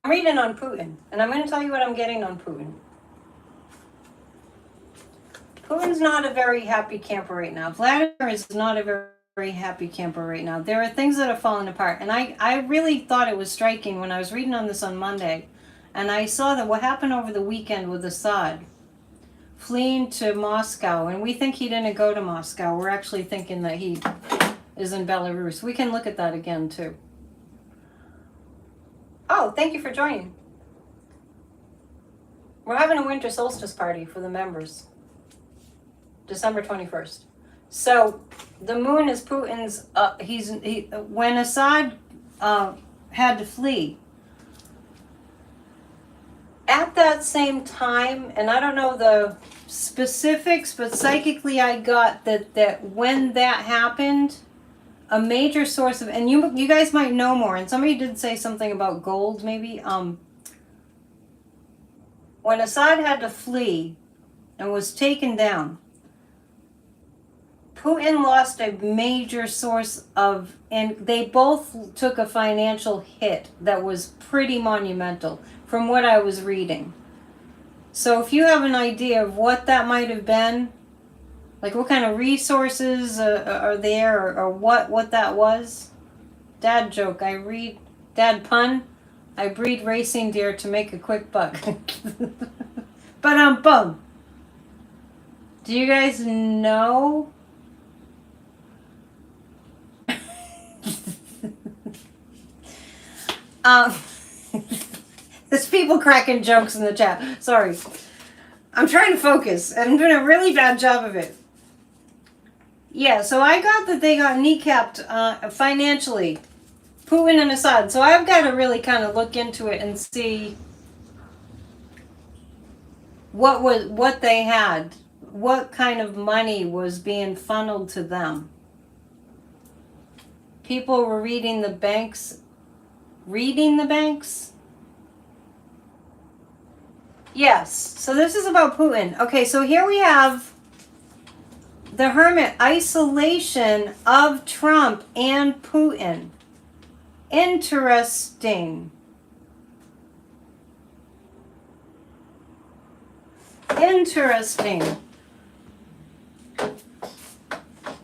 I'm reading on Putin, and I'm going to tell you what I'm getting on Putin. Putin's not a very happy camper right now. Vladimir is not a very happy camper right now. There are things that are falling apart, and I really thought it was striking when I was reading on this on Monday, and I saw that what happened over the weekend with Assad fleeing to Moscow, and we think he didn't go to Moscow. We're actually thinking that he is in Belarus. We can look at that again, too. Oh, thank you for joining. We're having a winter solstice party for the members. December 21st. So the moon is Putin's, when Assad had to flee, at that same time, and I don't know the specifics, but psychically I got that when that happened, a major source of, and you guys might know more, and somebody did say something about gold maybe, when Assad had to flee and was taken down, Putin lost a major source of, and they both took a financial hit that was pretty monumental from what I was reading. So if you have an idea of what that might have been, like what kind of resources are there, or what that was. Dad joke, dad pun, I breed racing deer to make a quick buck. But bum. Do you guys know? There's people cracking jokes in the chat. Sorry. I'm trying to focus, and I'm doing a really bad job of it. Yeah, so I got that they got kneecapped financially, Putin and Assad. So I've got to really kind of look into it and see what they had, what kind of money was being funneled to them. People were reading the banks. Yes, so this is about Putin. Okay, so here we have the Hermit, isolation of Trump and Putin. Interesting.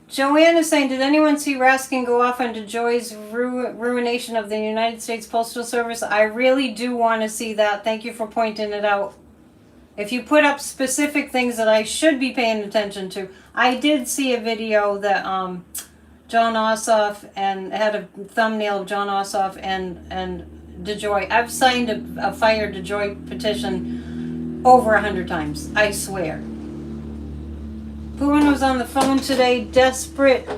Joanne is saying, did anyone see Raskin go off onto Joy's ruination of the United States Postal Service? I really do want to see that. Thank you for pointing it out. If you put up specific things that I should be paying attention to. I did see a video that John Ossoff, and had a thumbnail of John Ossoff and DeJoy. I've signed a Fire DeJoy petition over 100 times. I swear. Putin was on the phone today, desperate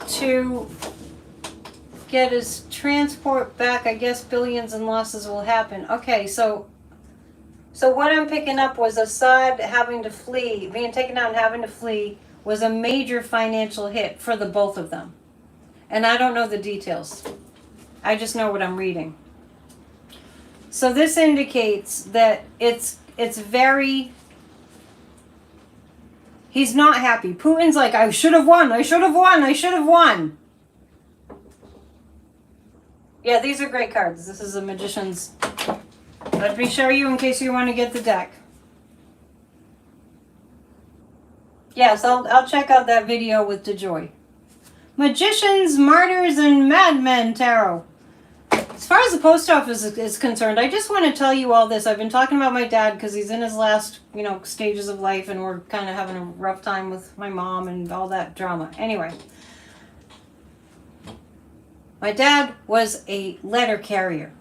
to get his transport back. I guess billions in losses will happen. Okay, so what I'm picking up was Assad having to flee, being taken out and having to flee was a major financial hit for the both of them. And I don't know the details. I just know what I'm reading. So this indicates that it's very, he's not happy. Putin's like, I should have won, I should have won, I should have won. Yeah, these are great cards. This is a Magician's. Let me show you in case you want to get the deck. Yes, I'll check out that video with DeJoy. Magicians, Martyrs, and Madmen Tarot. As far as the post office is concerned, I just want to tell you all this. I've been talking about my dad because he's in his last, stages of life, and we're kind of having a rough time with my mom and all that drama. Anyway, my dad was a letter carrier.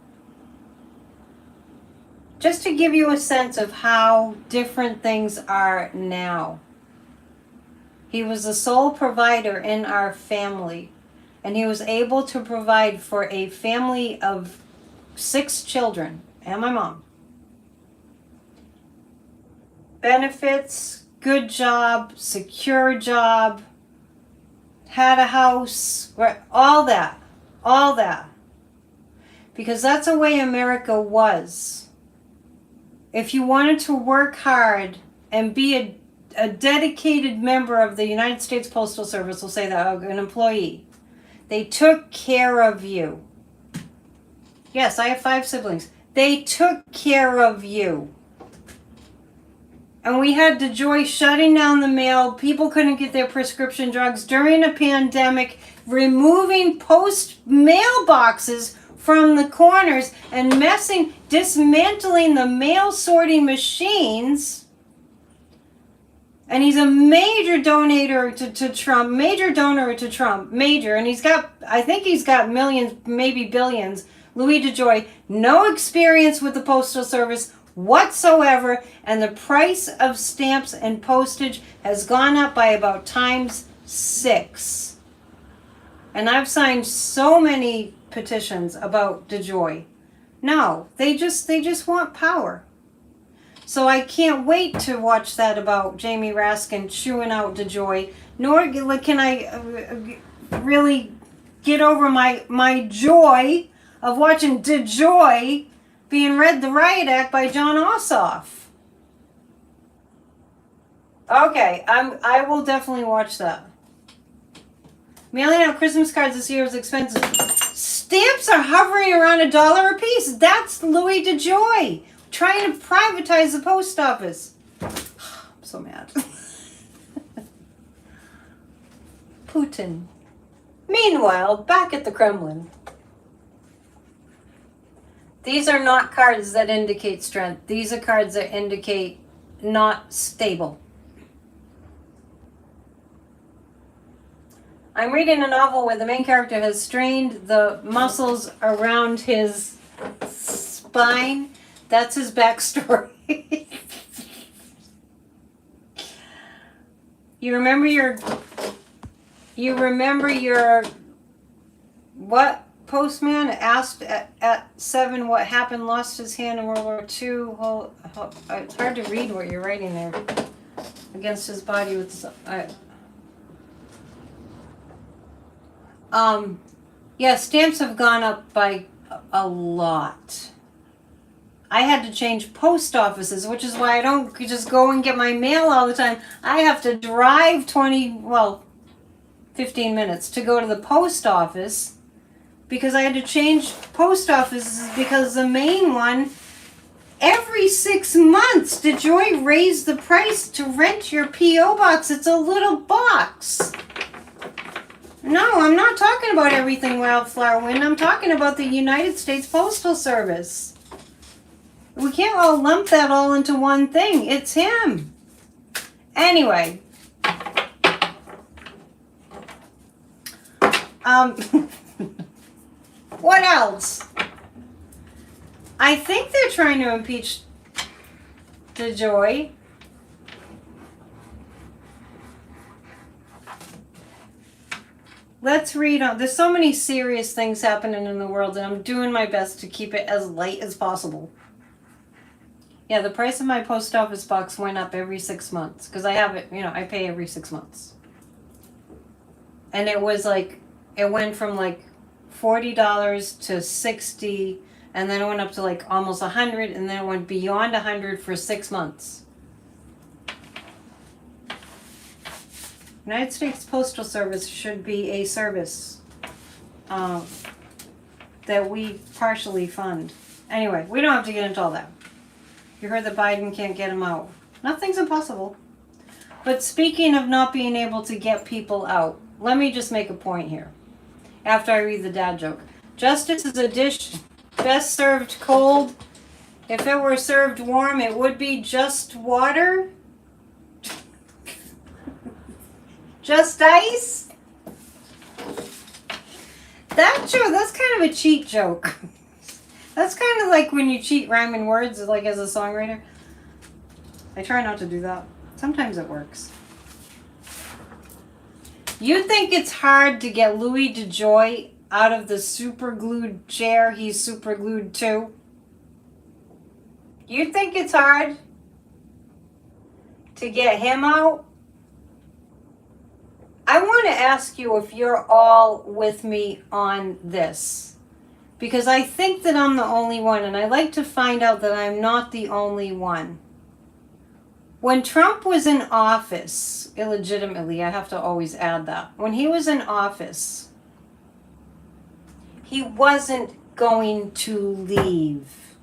Just to give you a sense of how different things are now. He was the sole provider in our family. And he was able to provide for a family of 6 children and my mom. Benefits, good job, secure job, had a house, all that. Because that's the way America was. If you wanted to work hard and be a dedicated member of the United States Postal Service, we'll say that, an employee, they took care of you. Yes, I have 5 siblings. They took care of you. And we had DeJoy shutting down the mail. People couldn't get their prescription drugs during a pandemic, removing post mailboxes from the corners and dismantling the mail sorting machines. And he's a major donor to Trump, and I think he's got millions, maybe billions. Louis DeJoy, no experience with the Postal Service whatsoever, and the price of stamps and postage has gone up by about ×6. And I've signed so many petitions about DeJoy. No, they just want power. So I can't wait to watch that about Jamie Raskin chewing out DeJoy, nor can I really get over my joy of watching DeJoy being read the Riot Act by John Ossoff. Okay, I will definitely watch that. Mailing out Christmas cards this year is expensive. Stamps are hovering around $1 a piece. That's Louis DeJoy. Trying to privatize the post office. I'm so mad. Putin. Meanwhile, back at the Kremlin. These are not cards that indicate strength. These are cards that indicate not stable. I'm reading a novel where the main character has strained the muscles around his spine. That's his backstory. You remember your what postman asked at 7 what happened, lost his hand in World War II. It's hard to read what you're writing there. Against his body with yeah, stamps have gone up by a lot. I had to change post offices, which is why I don't just go and get my mail all the time. I have to drive 15 minutes to go to the post office because I had to change post offices because the main one, every 6 months, DeJoy raised the price to rent your P.O. box. It's a little box. No, I'm not talking about everything Wildflower Wind. I'm talking about the United States Postal Service. We can't all lump that all into one thing. It's him. Anyway. What else? I think they're trying to impeach DeJoy. Let's read on. There's so many serious things happening in the world, and I'm doing my best to keep it as light as possible. Yeah, the price of my post office box went up every 6 months because I have it, I pay every 6 months. And it was like, it went from like $40 to $60, and then it went up to like almost $100, and then it went beyond $100 for 6 months. United States Postal Service should be a service that we partially fund. Anyway, we don't have to get into all that. You heard that Biden can't get them out. Nothing's impossible. But speaking of not being able to get people out, let me just make a point here after I read the dad joke. Justice is a dish best served cold. If it were served warm, it would be just water. Just ice? That joke, that's kind of a cheat joke. That's kind of like when you cheat rhyming words, like as a songwriter. I try not to do that. Sometimes it works. You think it's hard to get Louis DeJoy out of the super glued chair he's super glued to? You think it's hard to get him out? I want to ask you if you're all with me on this, because I think that I'm the only one, and I like to find out that I'm not the only one. When Trump was in office, illegitimately, I have to always add that. When he was in office, he wasn't going to leave.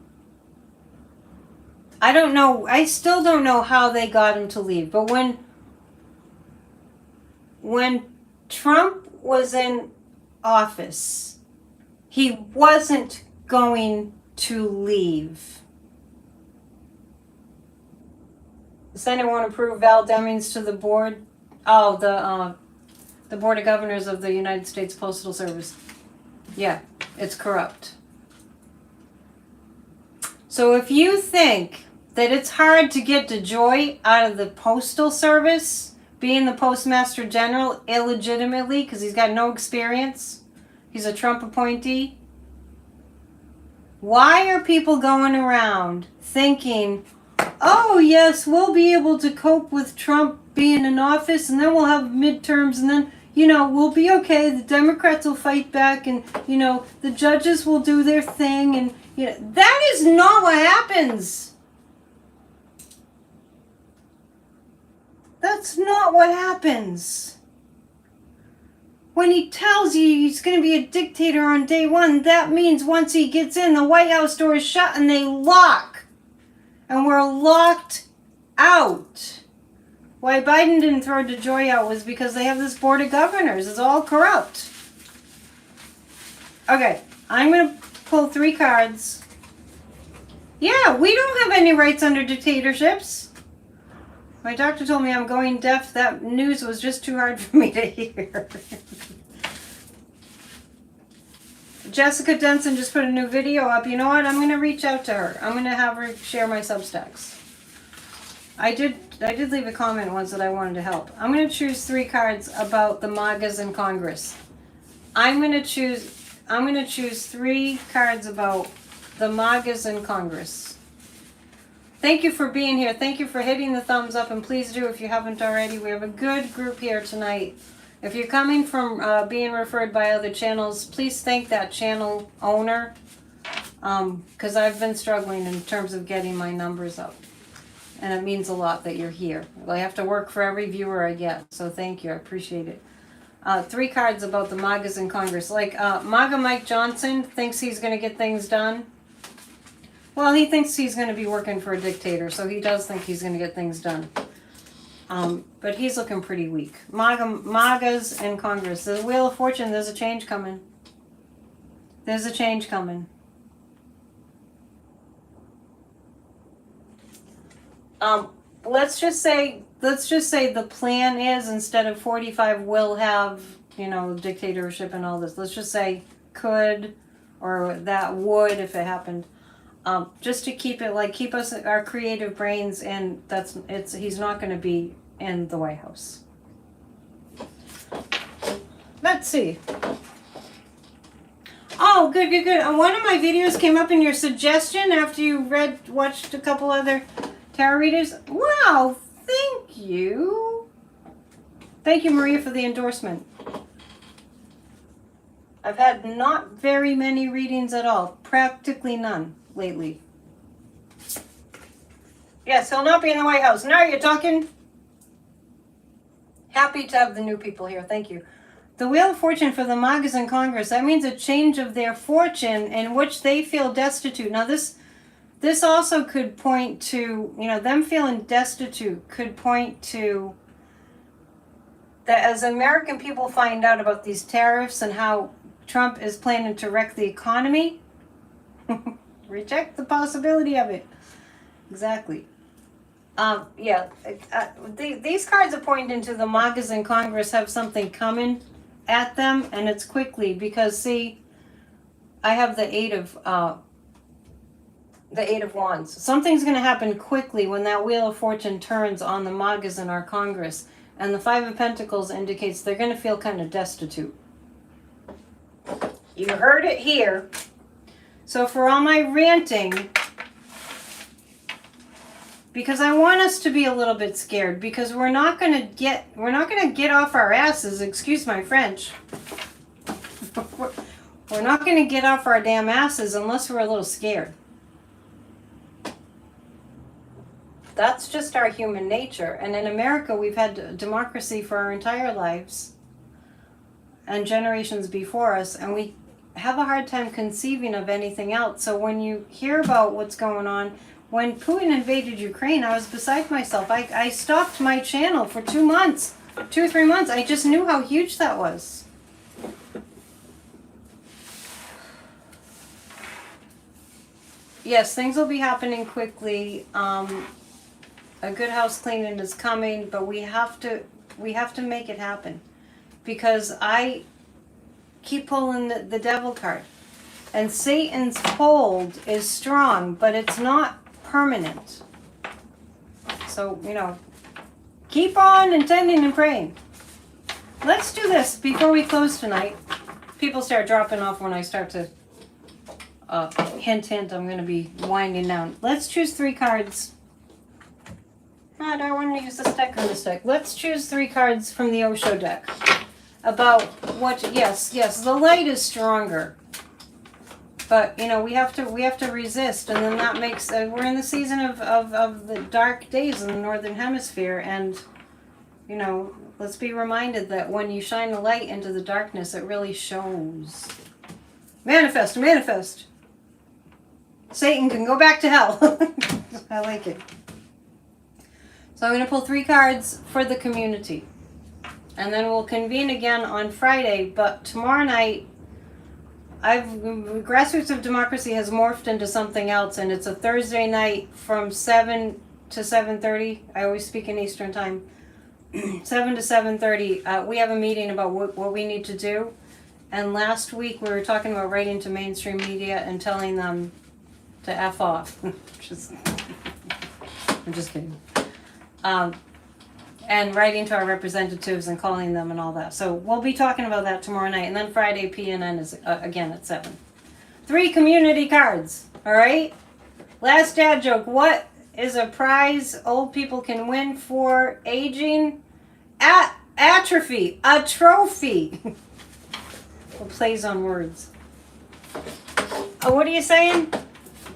I don't know, I still don't know how they got him to leave, but when Trump was in office, he wasn't going to leave. The Senate won't approve Val Demings to the board. Oh, the Board of Governors of the United States Postal Service. Yeah, it's corrupt. So if you think that it's hard to get DeJoy out of the Postal Service, being the Postmaster General illegitimately because he's got no experience, he's a Trump appointee, why are people going around thinking, oh yes, we'll be able to cope with Trump being in office, and then we'll have midterms, and then, we'll be okay, the Democrats will fight back, and, the judges will do their thing, and, that is not what happens. That's not what happens. When he tells you he's going to be a dictator on day one, that means once he gets in, the White House door is shut and they lock. And we're locked out. Why Biden didn't throw DeJoy out was because they have this Board of Governors. It's all corrupt. Okay, I'm going to pull 3 cards. Yeah, we don't have any rights under dictatorships. My doctor told me I'm going deaf. That news was just too hard for me to hear. Jessica Denson just put a new video up. You know what? I'm going to reach out to her. I'm going to have her share my Substacks. I did leave a comment once that I wanted to help. I'm going to choose 3 cards about the MAGAs in Congress. I'm going to choose 3 cards about the MAGAs in Congress. Thank you for being here. Thank you for hitting the thumbs up, and please do if you haven't already. We have a good group here tonight. If you're coming from being referred by other channels, please thank that channel owner, because I've been struggling in terms of getting my numbers up. And it means a lot that you're here. I have to work for every viewer I get, so thank you. I appreciate it. 3 cards about the MAGAs in Congress. Like MAGA Mike Johnson thinks he's going to get things done. Well, he thinks he's going to be working for a dictator, so he does think he's going to get things done. But he's looking pretty weak. MAGAs in Congress. The Wheel of Fortune, there's a change coming. There's a change coming. Let's just say the plan is, instead of 45 will have, dictatorship and all this. Let's just say could, or that would if it happened. just to keep it like keep us our creative brains, and he's not going to be in the White House. Let's see. Oh, good. One of my videos came up in your suggestion after you watched a couple other tarot readers. Wow, thank you. Thank you, Maria, for the endorsement. I've had not very many readings at all. Practically none lately. Yes, he'll not be in the White House. Now you're talking. Happy to have the new people here. Thank you. The Wheel of Fortune for the Magas in Congress. That means a change of their fortune in which they feel destitute. Now this also could point to, them feeling destitute could point to that as American people find out about these tariffs and how Trump is planning to wreck the economy, reject the possibility of it. Exactly. These cards are pointing to the Magas in Congress have something coming at them, and it's quickly, because see, I have the Eight of Wands. Something's going to happen quickly when that Wheel of Fortune turns on the Magas in our Congress, and the Five of Pentacles indicates they're going to feel kind of destitute. You heard it here. So for all my ranting, because I want us to be a little bit scared, because we're not going to get off our asses, excuse my French. We're not going to get off our damn asses unless we're a little scared. That's just our human nature. And in America, we've had democracy for our entire lives and generations before us, and we have a hard time conceiving of anything else. So when you hear about what's going on, when Putin invaded Ukraine, I was beside myself. I stopped my channel for 2 months, 2 or 3 months. I just knew how huge that was. Yes, things will be happening quickly. A good house cleaning is coming, but we have to make it happen, because I keep pulling the devil card, and Satan's hold is strong, but it's not permanent. So, keep on intending and praying. Let's do this before we close tonight. People start dropping off when I start to hint, I'm going to be winding down. Let's choose 3 cards. I don't want to use this deck or this deck. Let's choose 3 cards from the Osho deck. About what, yes, the light is stronger. But, we have to resist, and then that makes, we're in the season of the dark days in the Northern Hemisphere, and, let's be reminded that when you shine the light into the darkness, it really shows. Manifest. Satan can go back to hell. I like it. So I'm going to pull 3 cards for the community. And then we'll convene again on Friday, but tomorrow night, Grassroots of Democracy has morphed into something else, and it's a Thursday night from 7 to 7:30. I always speak in Eastern time. 7 to 7:30. We have a meeting about what we need to do. And last week we were talking about writing to mainstream media and telling them to F off. I'm just kidding. And writing to our representatives and calling them and all that. So we'll be talking about that tomorrow night. And then Friday, PNN is again at 7. 3 community cards. All right? Last dad joke. What is a prize old people can win for aging? Atrophy. A trophy. It plays on words. What are you saying?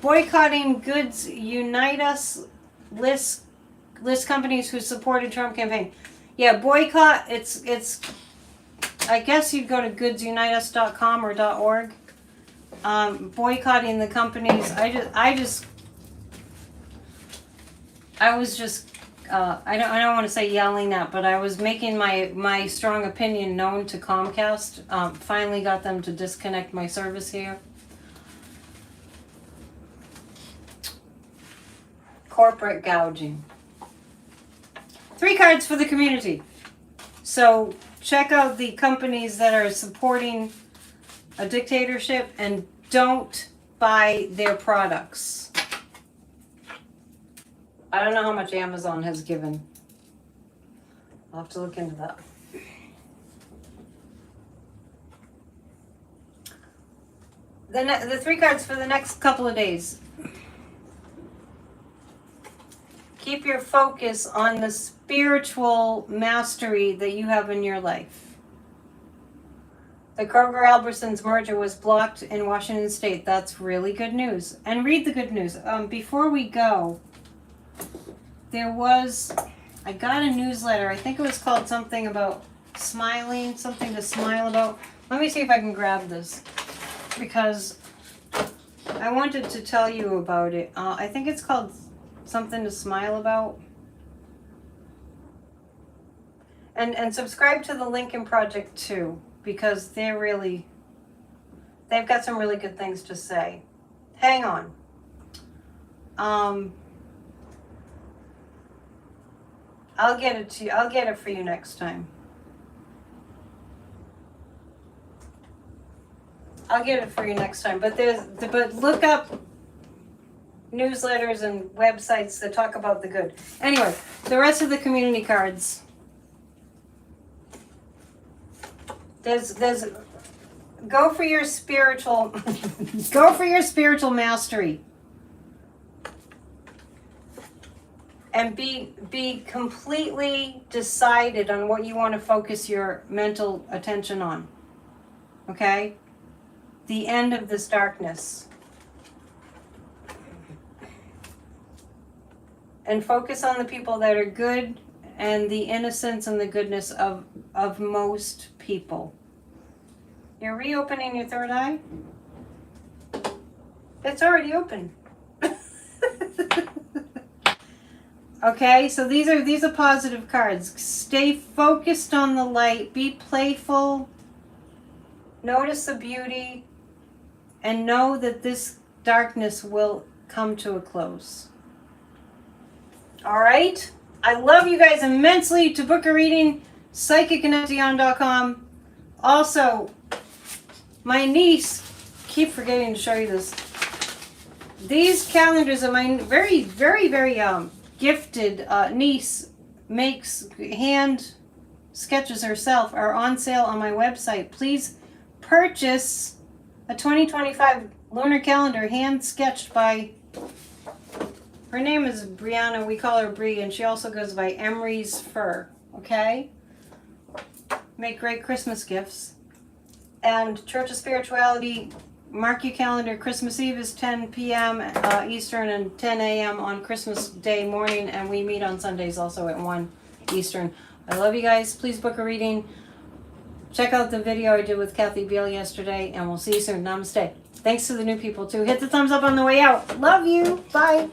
Boycotting goods unite us list companies who supported Trump campaign. Yeah, boycott. It's. I guess you'd go to goodsuniteus.com or .org. Boycotting the companies. I was just. I don't want to say yelling at, but I was making my strong opinion known to Comcast. Finally got them to disconnect my service here. Corporate gouging. 3 cards for the community. So check out the companies that are supporting a dictatorship, and don't buy their products. I don't know how much Amazon has given. I'll have to look into that. The 3 cards for the next couple of days. Keep your focus on the spiritual mastery that you have in your life. The Kroger-Albertsons merger was blocked in Washington State. That's really good news. And read the good news. Before we go, I got a newsletter. I think it was called something about smiling, something to smile about. Let me see if I can grab this, because I wanted to tell you about it. I think it's called something to smile about. And subscribe to the Lincoln Project too, because they've got some really good things to say. Hang on. I'll get it to you. I'll get it for you next time. I'll get it for you next time. But look up newsletters and websites that talk about the good. Anyway, the rest of the community cards. There's go for your spiritual mastery. And be completely decided on what you want to focus your mental attention on. Okay? The end of this darkness. And focus on the people that are good and the innocence and the goodness of most people. You're reopening your third eye? It's already open. Okay, so these are positive cards. Stay focused on the light. Be playful. Notice the beauty. And know that this darkness will come to a close. All right? I love you guys immensely. To book a reading, psychicandemption.com. Also, my niece, keep forgetting to show you this. These calendars are my very, very, very gifted niece makes hand sketches herself, are on sale on my website. Please purchase a 2025 lunar calendar hand sketched by, her name is Brianna, we call her Brie, and she also goes by Emery's Fur. Okay? Make great Christmas gifts. And Church of Spirituality, mark your calendar. Christmas Eve is 10 p.m. Eastern and 10 a.m. on Christmas Day morning. And we meet on Sundays also at 1 Eastern. I love you guys. Please book a reading. Check out the video I did with Kathy Beal yesterday. And we'll see you soon. Namaste. Thanks to the new people too. Hit the thumbs up on the way out. Love you. Bye.